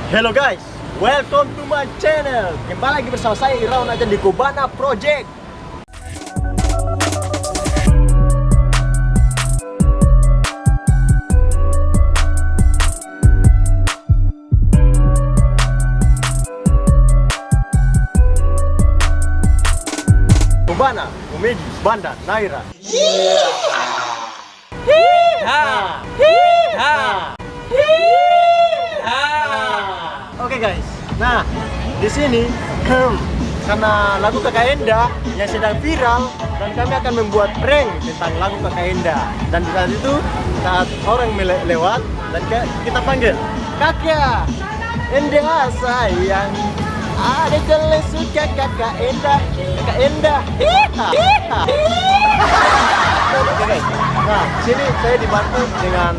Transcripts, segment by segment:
Hello guys, welcome to my channel. Kembali lagi bersama saya Irawan aja di Kobana Project. Kobana, Komedi, Banda, Naira. Oke guys, nah di sini karena lagu Kakak Enda yang sedang viral dan kami akan membuat prank tentang lagu Kakak Enda. Dan di saat itu saat orang lewat dan kita panggil Kakak Enda sayang, ada jalan suka Kakak Enda, Kakak Enda. Oke guys, nah sini saya dibantu dengan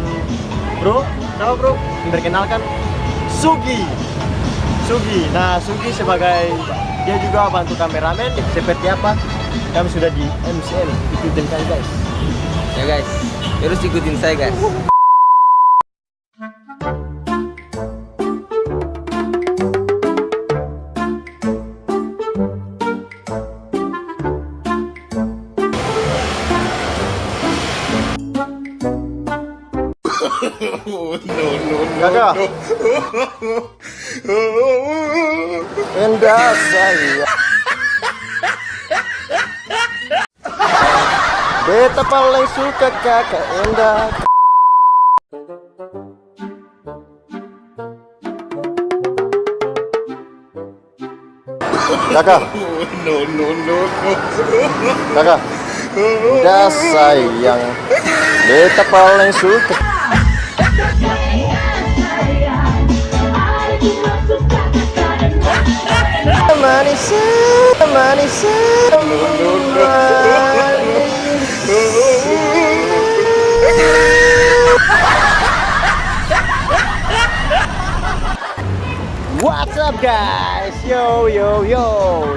bro, nama bro, perkenalkan Sugi. Nah Sugi sebagai dia juga bantu kameramen. Seperti apa? Kami sudah di MCL, ikutin saya guys. Ya guys, terus ikutin saya guys. Kakak Enda saya beta paling suka Kakak Enda. Kakak Kakak Enda sayang, beta paling suka. Manis, manis, What's up guys? Yo,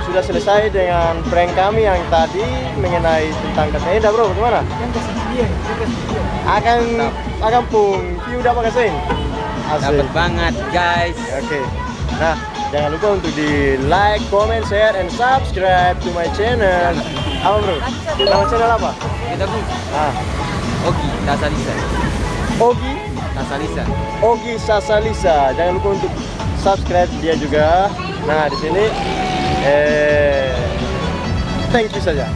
sudah selesai dengan prank kami yang tadi mengenai tentang Kakak Enda bro. Bagaimana? Akan pun view dapat kasih. Dapat banget guys. Oke. Nah, jangan lupa untuk di like, comment, share, and subscribe to my channel. Apa bro? Nama channel apa? Kita pun Ogi Sasalisa. Ogi Sasalisa. Jangan lupa untuk subscribe dia juga. Nah di sini thank you saja.